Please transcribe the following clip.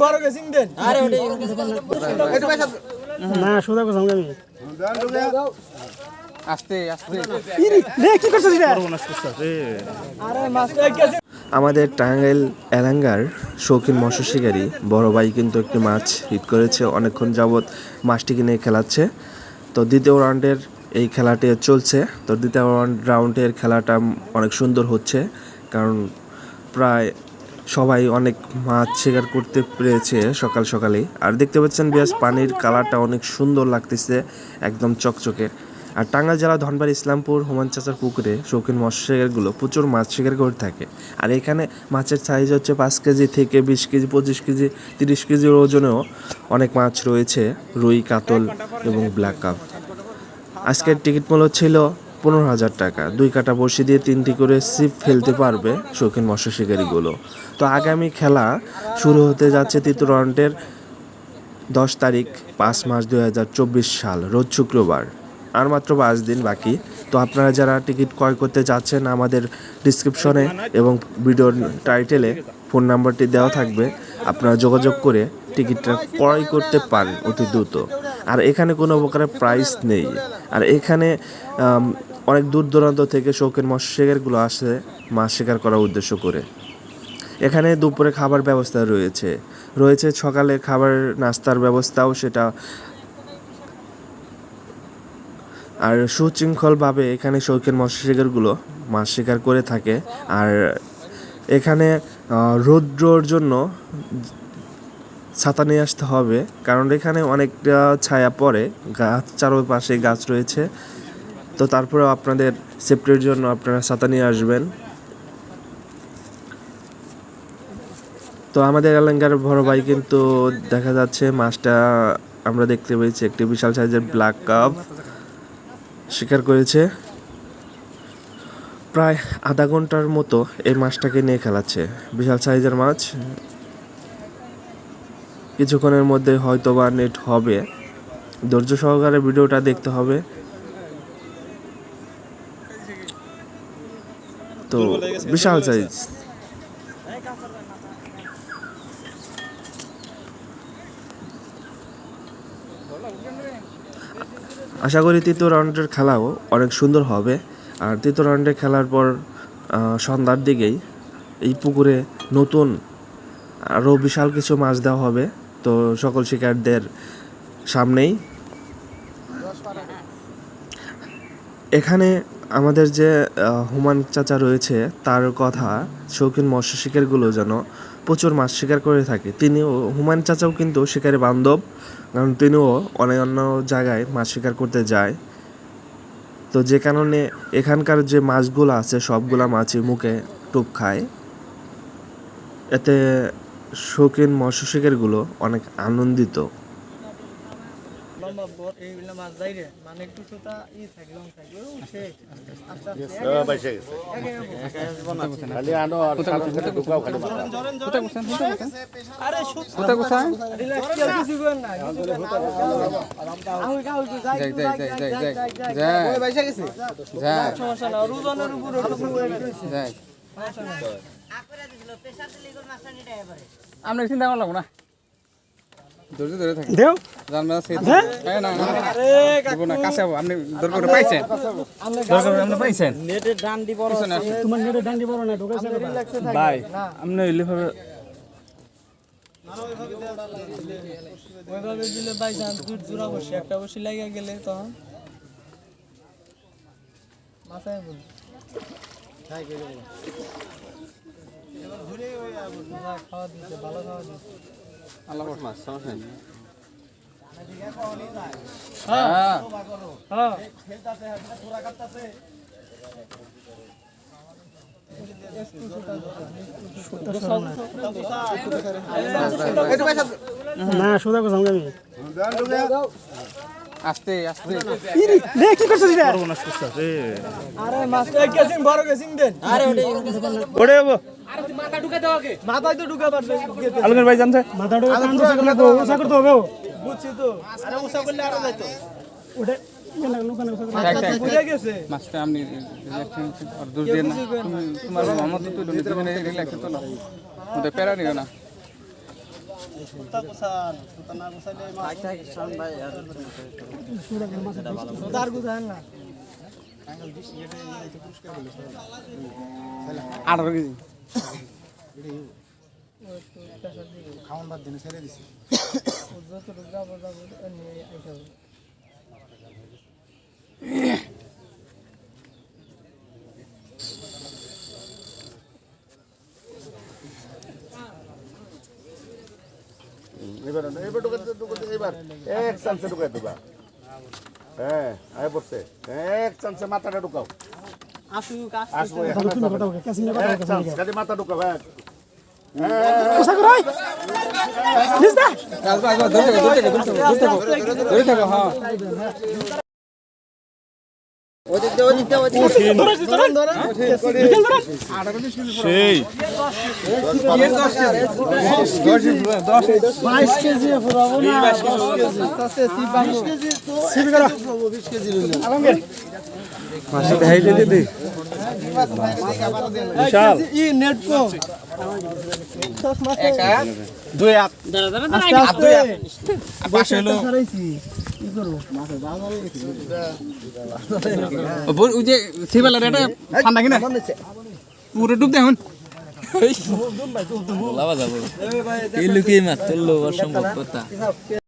বড় গেছিং দেন আরে ওটা একটু পয়সা না সুদা কো সঙ্গে আমি আস্তে আস্তে ইরি রে কি করছিস রে আরে মাছ গেছে। আমাদের টাঙ্গাইল এলাঙ্গার শৌখিন মৎস্য শিকারী বড় ভাই কিন্তু একটি মাছ হিট করেছে, অনেকক্ষণ যাবৎ মাছটিকে নিয়ে খেলাচ্ছে। তো দ্বিতীয় রাউন্ডের এই খেলাটি চলছে। তো দ্বিতীয় রাউন্ডের খেলাটা অনেক সুন্দর হচ্ছে, কারণ প্রায় সবাই অনেক মাছ শিকার করতে পেরেছে সকাল সকালেই। আর দেখতে পাচ্ছেন বেশ পানির কালারটা অনেক সুন্দর লাগতেছে, একদম চকচকে। আর টাঙ্গাইল জেলা ধনবাড়ী ইসলামপুর হুমায়ুন চাচার পুকুরে শৌখিন মৎস্য শিকারগুলো প্রচুর মাছ শিকার করে থাকে। আর এখানে মাছের সাইজ হচ্ছে 5 কেজি থেকে 20 কেজি, 25 কেজি, 30 কেজির ওজনেও অনেক মাছ রয়েছে, রুই, কাতল এবং ব্ল্যাক কাপ। আজকের টিকিট মূল্য ছিল 15,000 টাকা। 2 কাটা বড়শি দিয়ে 3টি করে ছিপ ফেলতে পারবে শৌখিন মৎস্য শিকারীগুলো। তো আগামী খেলা শুরু হতে যাচ্ছে তৃতীয় রাউন্ডের 10 তারিখ 5 মার্চ 2024 সাল, রোজ শুক্রবার। আর মাত্র 5 দিন বাকি। তো আপনারা যারা টিকিট ক্রয় করতে চাচ্ছেন, আমাদের ডিসক্রিপশনে এবং ভিডিওর টাইটেলে ফোন নাম্বারটি দেওয়া থাকবে, আপনারা যোগাযোগ করে টিকিটটা ক্রয় করতে পারেন অতি দ্রুত। আর এখানে কোনো প্রকারের প্রাইস নেই। আর এখানে অনেক দূর দূরান্ত থেকে শৌখিন মৎস্য শিকারীগুলো আসে মাছ শিকার করার উদ্দেশ্য করে। এখানে দুপুরে খাবার ব্যবস্থা রয়েছে সকালে খাবার নাস্তার ব্যবস্থাও সেটা। আর সুশৃঙ্খলভাবে এখানে শৌখিন মৎস্য শিকারীগুলো মাছ শিকার করে থাকে। আর এখানে রৌদ্রর জন্য ছাতা নিয়ে আসতে হবে, কারণ এখানে অনেকটা ছায়া পড়ে, গাছ চারপাশে গাছ রয়েছে। তো তারপরেও আপনাদের সেফটির জন্য আপনারা ছাতা নিয়ে আসবেন। তো আমাদের এলাকার বড় ভাই কিন্তু দেখা যাচ্ছে মাছটা আমরা দেখতে পেয়েছি একটি বিশাল সাইজের ব্ল্যাক কাপ শিকার করেছে। প্রায় আধা ঘন্টার মতো এই মাছটাকে নিয়ে খেলাচ্ছে, বিশাল সাইজের মাছ। কিছুক্ষণের মধ্যে হয়তো বা নেট হবে, ধৈর্য সহকারে ভিডিওটা দেখতে হবে। তো বিশাল সাইজ। আশা করি তৃতীয় রাউন্ডের খেলাও অনেক সুন্দর হবে। আর তৃতীয় রাউন্ডে খেলার পর সন্ধ্যার দিকেই এই পুকুরে নতুন আরও বিশাল কিছু মাছ দেওয়া হবে। তো সকল শিকারদের সামনেই এখানে আমাদের যে হুমায়ুন চাচা রয়েছে, তার কথা শৌখিন মৎস্য শিকারগুলো যেন প্রচুর মাছ শিকার করে থাকে। হুমায়ুন চাচাও কিন্তু শিকারে বান্ধব, কারণ তিনিও অন্যান্য জায়গায় মাছ শিকার করতে যায়। তো যে কারণে এখানকার যে মাছগুলো আছে সবগুলা মাছই মুখে টোপ খায়। এতে শৌখিন মৎস্য শিকারগুলো অনেক আনন্দিত। আমরা চিন্তা করলাম না, ধৈর্য ধরে থাকি দেও জান মেলা সেই না না কাছে আপনি দরকার পাইছেন, আপনি পাইছেন নেটের ডান্ডি বড় আছে, তোমার নেটের ডান্ডি বড় না ঢোকাইছে ভাই আপনি হইলে হবে ওইভাবে দিলে ভাই জান দুধ জোড়া বসে একটা বসে লাগা গেলে তখন মাথায় বল তাই করে বল এবার ঘুরে ওই খাওয়া দিতে ভালো খাওয়া দিতে আল্লাহ মাছ সমস্যা নেই। হ্যাঁ হ্যাঁ খেলতাছে পুরা কাটতাছে না সুদা কো সঙ্গে আমি আস্তে আস্তে ইরি রে কি করছিস রে বড় মাছ করছিস রে আরে মাছ এক গেছিং বড় গেছিং দেন আরে ওড়ে বাবু আরে তুই মাথা ঢুকা দাও আগে মাথায় তো ঢুকা পারবে আলমের ভাই জানছে মাথা ঢুকা কান তো করলে তো ওসা করতে হবে বুঝছি তো আরে ওসা করলে আরো যাইতো ওড়ে লোকানে ওসা করলে বুঝে গেছে মাছটা আপনি রিল্যাক্স আর দূর দিয়ে না তোমার মোহাম্মদ তো নিতে মানে রিল্যাক্স তো না ওটা প্যারা নিও না খাওয়ান বাদ দিনে ছেড়ে দিছি এবার এবার এক চান্সে ঢুকাই দিবা হ্যাঁ আয় পড়ছে এক চান্সে মাথাটা ঢুকাও আসবো এক চান্স খালি মাথা ঢুকাও সেই 22 কেজি পুরাবো না 20 কেজি আলমগীর মাসে দেখাই দিতে দে বিশাল ই নেট কো একা দুই হাত আস্তে পাশে হলো কি করব মাছে দাম হয়ে গেছে ওই যে সিবালা রেটা ঠান্ডা কিনা পুরো ডুব দে এখন লাভ যাবো এই লুকিয়ে মাছ চললো অসম্ভব কথা